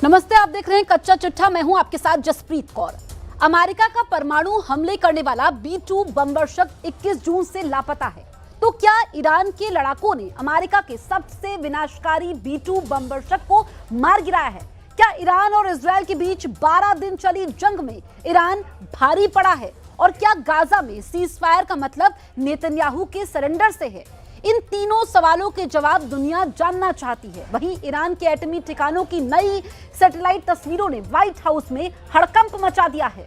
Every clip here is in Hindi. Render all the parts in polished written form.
नमस्ते, आप देख रहे हैं कच्चा चिट्ठा। मैं हूं आपके साथ जसप्रीत कौर। अमेरिका का परमाणु हमले करने वाला B-2 बमवर्षक 21 जून से लापता है। तो क्या ईरान के लड़ाकों ने अमेरिका के सबसे विनाशकारी B-2 बमवर्षक को मार गिराया है? क्या ईरान और इजरायल के बीच 12 दिन चली जंग में ईरान भारी पड़ा है? और क्या गाजा में सीज फायर का मतलब नेतन्याहू के सरेंडर से है? इन तीनों सवालों के जवाब दुनिया जानना चाहती है। वहीं ईरान के एटमी ठिकानों की नई सैटेलाइट तस्वीरों ने व्हाइट हाउस में हड़कंप मचा दिया है।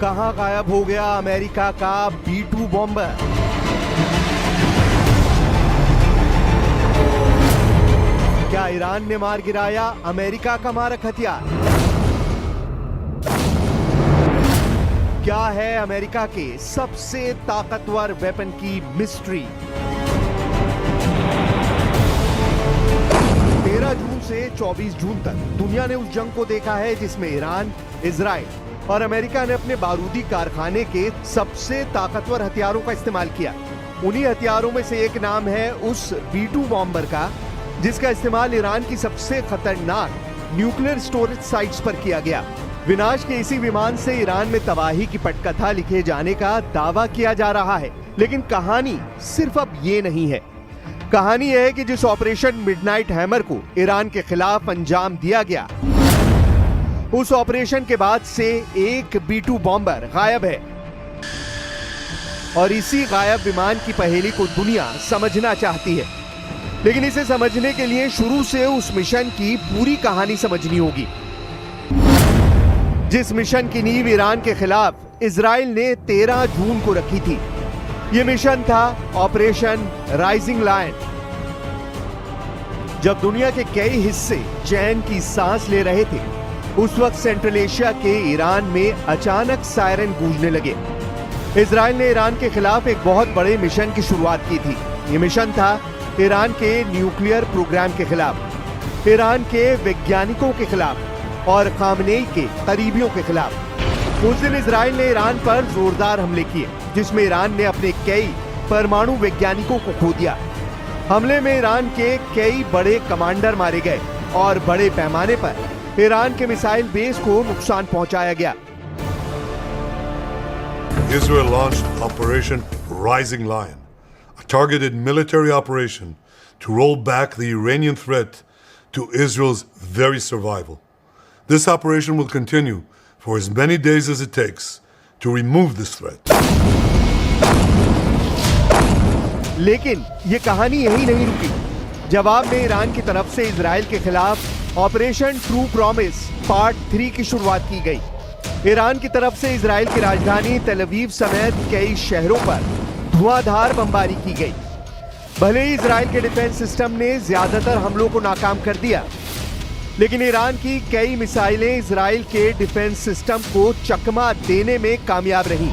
कहां गायब हो गया अमेरिका का B-2 बॉम्बर? क्या ईरान ने मार गिराया अमेरिका का मारक हथियार? क्या है अमेरिका के सबसे ताकतवर वेपन की मिस्ट्री? 13 जून से 24 जून तक दुनिया ने उस जंग को देखा है जिसमें ईरान, इजराइल और अमेरिका ने अपने बारूदी कारखाने के सबसे ताकतवर हथियारों का इस्तेमाल किया। उन्हीं हथियारों में से एक नाम है उस B-2 बॉम्बर का, जिसका इस्तेमाल ईरान की सबसे खतरनाक न्यूक्लियर स्टोरेज साइट्स पर किया गया। विनाश के इसी विमान से ईरान में तबाही की पटकथा लिखे जाने का दावा किया जा रहा है। लेकिन कहानी सिर्फ अब ये नहीं है। कहानी यह है कि जिस ऑपरेशन मिडनाइट हैमर को ईरान के खिलाफ अंजाम दिया गया, उस ऑपरेशन के बाद से एक B-2 बॉम्बर गायब है। और इसी गायब विमान की पहेली को दुनिया समझना चाहती है। लेकिन इसे समझने के लिए शुरू से उस मिशन की पूरी कहानी समझनी होगी, जिस मिशन की नींव ईरान के खिलाफ इजराइल ने 13 जून को रखी थी। यह मिशन था ऑपरेशन राइजिंग लायन। जब दुनिया के कई हिस्से चैन की सांस ले रहे थे, उस वक्त सेंट्रल एशिया के ईरान में अचानक सायरन गूंजने लगे। इजराइल ने ईरान के खिलाफ एक बहुत बड़े मिशन की शुरुआत की थी। यह मिशन था ईरान के न्यूक्लियर प्रोग्राम के खिलाफ, ईरान के वैज्ञानिकों के खिलाफ और खामनेई के करीबियों के खिलाफ। उस दिन इजराइल ने ईरान पर जोरदार हमले किए, जिसमें ईरान ने अपने कई परमाणु वैज्ञानिकों को खो दिया। हमले में ईरान के कई बड़े कमांडर मारे गए और बड़े पैमाने पर ईरान के मिसाइल बेस को नुकसान पहुंचाया गया। Israel launched Operation Rising Lion, a targeted military operation to roll back the Iranian threat to Israel's very survival. This operation will continue for as many days as it takes to remove this threat. लेकिन ये कहानी यही नहीं रुकी। जवाब में ईरान की तरफ से इजराइल के खिलाफ ऑपरेशन ट्रू प्रॉमिस पार्ट 3 की शुरुआत की गई। ईरान की तरफ से इजराइल की राजधानी तेल अवीव समेत कई शहरों पर धुआंधार बमबारी की गई। भले ही इजराइल के डिफेंस सिस्टम ने ज्यादातर हमलों को नाकाम कर दिया, लेकिन ईरान की कई मिसाइलें इजराइल के डिफेंस सिस्टम को चकमा देने में कामयाब रहीं।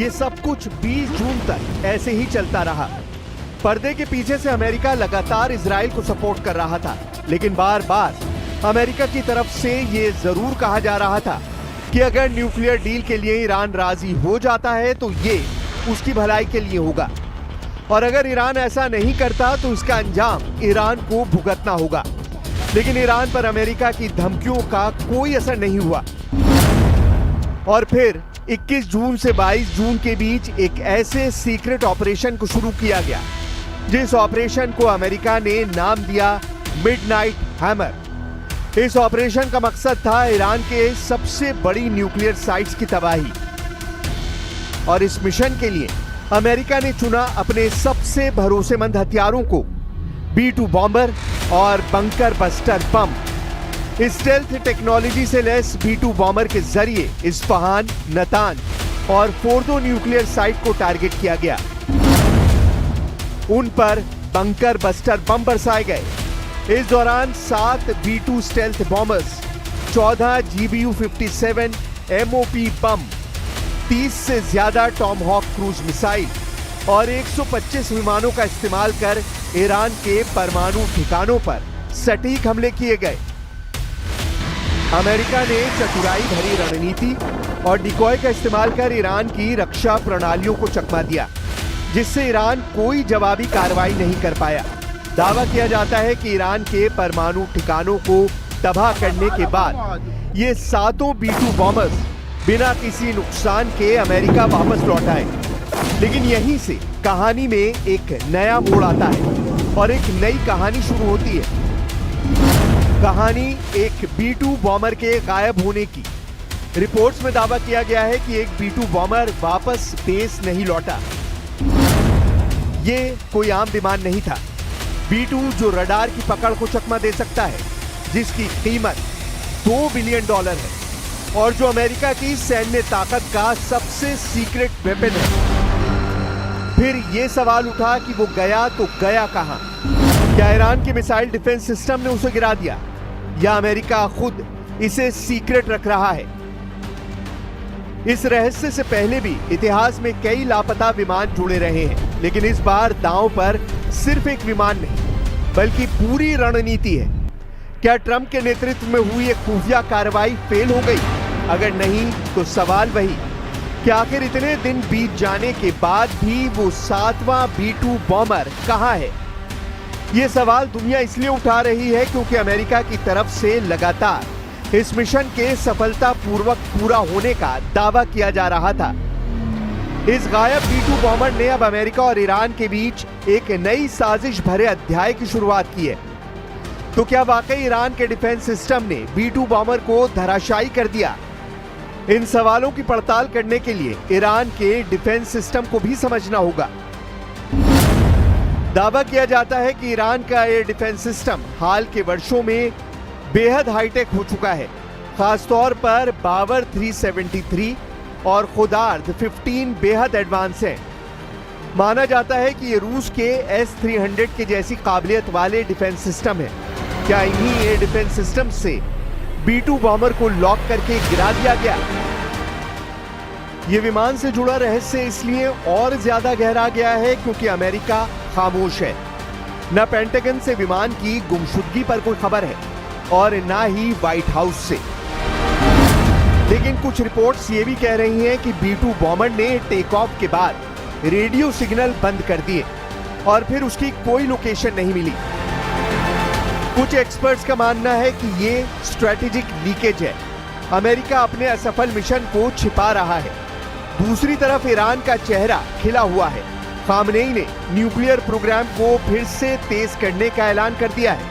ये सब कुछ 20 जून तक ऐसे ही चलता रहा। पर्दे के पीछे से अमेरिका लगातार इजराइल को सपोर्ट कर रहा था, लेकिन बार बार अमेरिका की तरफ से ये जरूर कहा जा रहा था कि अगर न्यूक्लियर डील के लिए ईरान राजी हो जाता है तो ये उसकी भलाई के लिए होगा, और अगर ईरान ऐसा नहीं करता तो इसका अंजाम ईरान को भुगतना होगा। लेकिन ईरान पर अमेरिका की धमकियों का कोई असर नहीं हुआ और फिर 21 जून से 22 जून के बीच एक ऐसे सीक्रेट ऑपरेशन को शुरू किया गया जिस ऑपरेशन को अमेरिका ने नाम दिया मिडनाइट हैमर। इस ऑपरेशन का मकसद था ईरान के सबसे बड़ी न्यूक्लियर साइट्स की तबाही। और इस मिशन के लिए अमेरिका ने चुना अपने सबसे भरोसेमंद हथियारों को, B-2 बॉम्बर और bunker buster bomb. Stealth technology से लैस B-2 बॉम्बर के जरिए इस्फहान, नतांज और फोर्दो न्यूक्लियर साइट को टारगेट किया गया। उन पर बंकर बस्टर बम बरसाए गए। इस दौरान 7 B-2 stealth bombers, 14 GBU-57 MOP बम, 30 से ज्यादा टॉमहॉक क्रूज मिसाइल और 125 विमानों का इस्तेमाल कर ईरान के परमाणु ठिकानों पर सटीक हमले किए गए। अमेरिका ने चतुराई भरी रणनीति और डिकॉय का इस्तेमाल कर ईरान की रक्षा प्रणालियों को चकमा दिया, जिससे ईरान कोई जवाबी कार्रवाई नहीं कर पाया। दावा किया जाता है कि ईरान के परमाणु ठिकानों को तबाह करने के बाद ये 7 B-2 बॉम्बर्स बिना किसी नुकसान के अमेरिका वापस लौट आए। लेकिन यहीं से कहानी में एक नया मोड़ आता है और एक नई कहानी शुरू होती है। कहानी एक B-2 बॉम्बर के गायब होने की। रिपोर्ट्स में दावा किया गया है कि एक B-2 बॉम्बर वापस बेस नहीं लौटा। ये कोई आम विमान नहीं था। B-2 जो रडार की पकड़ को चकमा दे सकता है, जिसकी कीमत $2 बिलियन है और जो अमेरिका की सैन्य ताकत का सबसे सीक्रेट वेपन है। फिर यह सवाल उठा कि वो गया तो गया कहां? क्या ईरान के मिसाइल डिफेंस सिस्टम ने उसे गिरा दिया या अमेरिका खुद इसे सीक्रेट रख रहा है? इस रहस्य से पहले भी इतिहास में कई लापता विमान जुड़े रहे हैं, लेकिन इस बार दांव पर सिर्फ एक विमान नहीं बल्कि पूरी रणनीति है। क्या ट्रंप के नेतृत्व में हुई एक खुफिया कार्रवाई फेल हो गई? अगर नहीं तो सवाल वही कि आखिर इतने दिन बीत जाने के बाद भी वो 7वां B-2 बॉम्बर कहां है? ये सवाल दुनिया इसलिए उठा रही है क्योंकि अमेरिका की तरफ से लगातार इस मिशन के सफलतापूर्वक पूरा होने का दावा किया जा रहा था। इस गायब B-2 बॉम्बर ने अब अमेरिका और ईरान के बीच एक नई साजिश भरे अध्याय की शुरुआत की है। तो क्या वाकई ईरान के डिफेंस सिस्टम ने B-2 बॉम्बर को धराशायी कर दिया? इन सवालों की पड़ताल करने के लिए ईरान के डिफेंस सिस्टम को भी समझना होगा। दावा किया जाता है कि ईरान का एयर डिफेंस सिस्टम हाल के वर्षों में बेहद हाईटेक हो चुका है। खासतौर पर बावर 373 और खुदार्द 15 बेहद एडवांस है। माना जाता है कि ये रूस के S-300 के जैसी काबिलियत वाले डिफेंस सिस्टम है। क्या इन्हीं एयर डिफेंस सिस्टम से B-2 बॉम्बर को लॉक करके गिरा दिया गया? ये विमान से जुड़ा रहस्य इसलिए और ज्यादा गहरा गया है क्योंकि अमेरिका खामोश है। न पेंटागन से विमान की गुमशुदगी पर कोई खबर है और ना ही व्हाइट हाउस से। लेकिन कुछ रिपोर्ट्स ये भी कह रही हैं कि B-2 बॉम्बर ने टेक ऑफ के बाद रेडियो सिग्नल बंद कर दिए और फिर उसकी कोई लोकेशन नहीं मिली। कुछ एक्सपर्ट्स का मानना है कि ये स्ट्रेटेजिक लीकेज है। अमेरिका अपने असफल मिशन को छिपा रहा है। दूसरी तरफ ईरान का चेहरा खिला हुआ है। खामनेई ने न्यूक्लियर प्रोग्राम को फिर से तेज करने का ऐलान कर दिया है।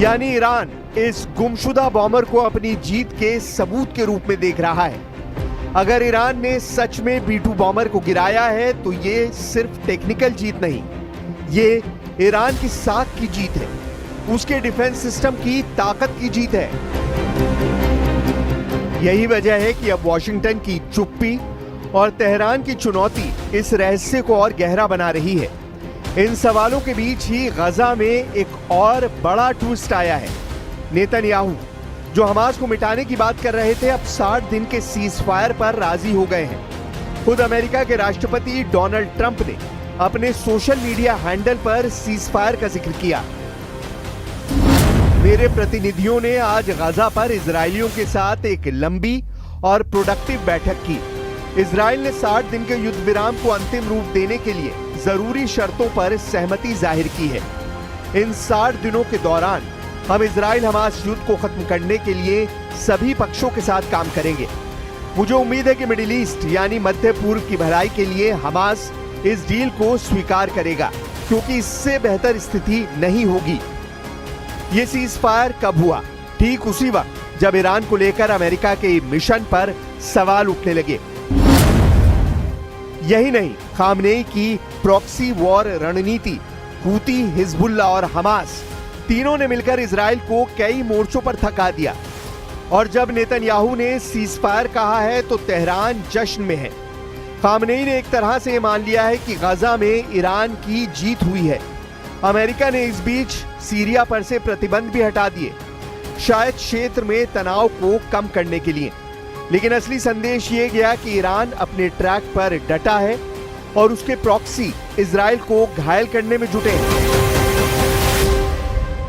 यानी ईरान इस गुमशुदा बॉम्बर को अपनी जीत के सबूत के रूप में देख रहा है। अगर ईरान ने सच में B-2 बॉम्बर को गिराया है तो ये सिर्फ टेक्निकल जीत नहीं ये ईरान की साख की जीत है, उसके डिफेंस सिस्टम की ताकत की जीत है। यही वजह है कि अब वॉशिंगटन की चुप्पी और तेहरान की चुनौती इस रहस्य को और गहरा बना रही है। इन सवालों के बीच ही गजा में एक और बड़ा ट्विस्ट आया है। नेतन्याहू, जो हमास को मिटाने की बात कर रहे थे, अब 60 दिन के सीज फायर पर राजी हो गए हैं। खुद अमेरिका के राष्ट्रपति डोनाल्ड ट्रंप ने अपने सोशल मीडिया हैंडल पर सीज फायर का जिक्र किया। मेरे प्रतिनिधियों ने आज गजा पर इजरायलियों के साथ एक लंबी और प्रोडक्टिव बैठक की। इजराइल ने 60 दिन के युद्ध विराम को अंतिम रूप देने के लिए जरूरी शर्तों पर सहमति जाहिर की है। इन 60 दिनों के दौरान हम इजराइल हमास युद्ध को खत्म करने के लिए सभी पक्षों के साथ काम करेंगे। मुझे उम्मीद है कि मिडिल ईस्ट यानी मध्य पूर्व की भलाई के लिए हमास इस डील को स्वीकार करेगा, क्योंकि इससे बेहतर स्थिति नहीं होगी। ये सीज फायर कब हुआ? ठीक उसी वक्त जब ईरान को लेकर अमेरिका के मिशन पर सवाल उठने लगे। यही नहीं, खामनेई की प्रॉक्सी वॉर रणनीति, हूती, हिजबुल्लाह और हमास तीनों ने मिलकर इजराइल को कई मोर्चों पर थका दिया। और जब नेतन्याहू ने सीज फायर कहा है तो तेहरान जश्न में है। खामनेई ने एक तरह से मान लिया है कि गजा में ईरान की जीत हुई है। अमेरिका ने इस बीच सीरिया पर से प्रतिबंध भी हटा दिए, शायद क्षेत्र में तनाव को कम करने के लिए। लेकिन असली संदेश ये गया कि ईरान अपने ट्रैक पर डटा है और उसके प्रॉक्सी इजराइल को घायल करने में जुटे हैं।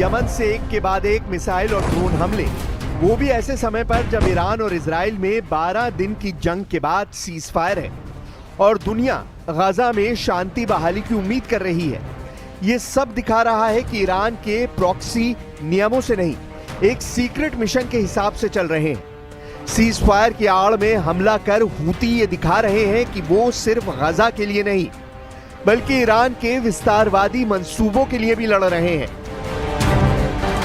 यमन से एक के बाद एक मिसाइल और ड्रोन हमले, वो भी ऐसे समय पर जब ईरान और इजराइल में 12 दिन की जंग के बाद सीज फायर है और दुनिया गजा में शांति बहाली की उम्मीद कर रही है। ये सब दिखा रहा है कि ईरान के प्रॉक्सी नियमों से नहीं, एक सीक्रेट मिशन के हिसाब से चल रहे हैं। सीज फायर की आड़ में हमला कर हूती ये दिखा रहे हैं कि वो सिर्फ गजा के लिए नहीं, बल्कि ईरान के विस्तारवादी मंसूबों के लिए भी लड़ रहे हैं।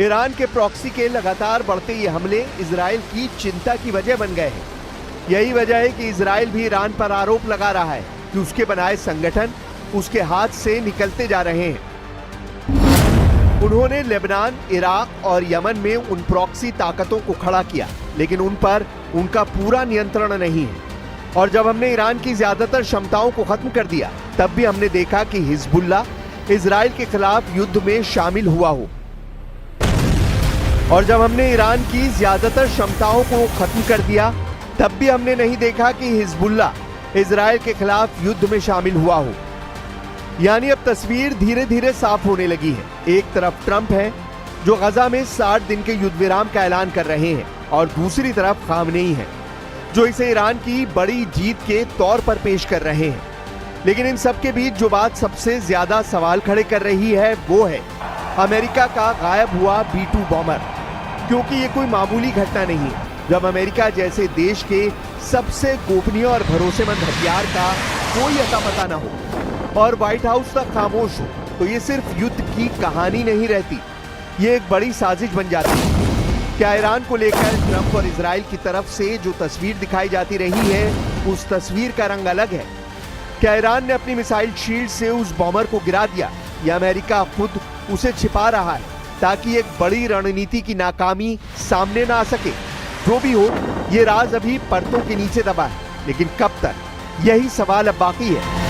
ईरान के प्रॉक्सी के लगातार बढ़ते ये हमले इजराइल की चिंता की वजह बन गए हैं। यही वजह है कि इजराइल भी ईरान पर आरोप लगा रहा है कि उसके बनाए संगठन उसके हाथ से निकलते जा रहे हैं। उन्होंने लेबनान, इराक और यमन में उन प्रॉक्सी ताकतों को खड़ा किया, लेकिन उन पर उनका पूरा नियंत्रण नहीं है। और जब हमने ईरान की ज्यादातर क्षमताओं को खत्म कर दिया, तब भी हमने देखा कि हिजबुल्लाह इजराइल के खिलाफ युद्ध में शामिल हुआ हो। और जब हमने ईरान की ज्यादातर क्षमताओं को खत्म कर दिया, तब भी हमने नहीं देखा कि हिजबुल्लाह इजराइल के खिलाफ युद्ध में शामिल हुआ हो। यानी अब तस्वीर धीरे धीरे साफ होने लगी है। एक तरफ ट्रंप है जो गजा में 60 दिन के युद्ध विराम का ऐलान कर रहे हैं, और दूसरी तरफ खामनेई है जो इसे ईरान की बड़ी जीत के तौर पर पेश कर रहे हैं। लेकिन इन सब के बीच जो बात सबसे ज्यादा सवाल खड़े कर रही है वो है अमेरिका का गायब हुआ B-2 बॉम्बर। क्योंकि ये कोई मामूली घटना नहीं है। जब अमेरिका जैसे देश के सबसे गोपनीय और भरोसेमंद हथियार का कोई अता पता न हो और व्हाइट हाउस तक खामोश हो, तो ये सिर्फ युद्ध की कहानी नहीं रहती, ये एक बड़ी साजिश बन जाती है। क्या ईरान को लेकर ट्रंप और इजराइल की तरफ से जो तस्वीर दिखाई जाती रही है, उस तस्वीर का रंग अलग है? क्या ईरान ने अपनी मिसाइल शील्ड से उस बॉम्बर को गिरा दिया, या अमेरिका खुद उसे छिपा रहा है ताकि एक बड़ी रणनीति की नाकामी सामने ना आ सके? जो भी हो, ये राज अभी परतों के नीचे दबा है, लेकिन कब तक, यही सवाल अब बाकी है।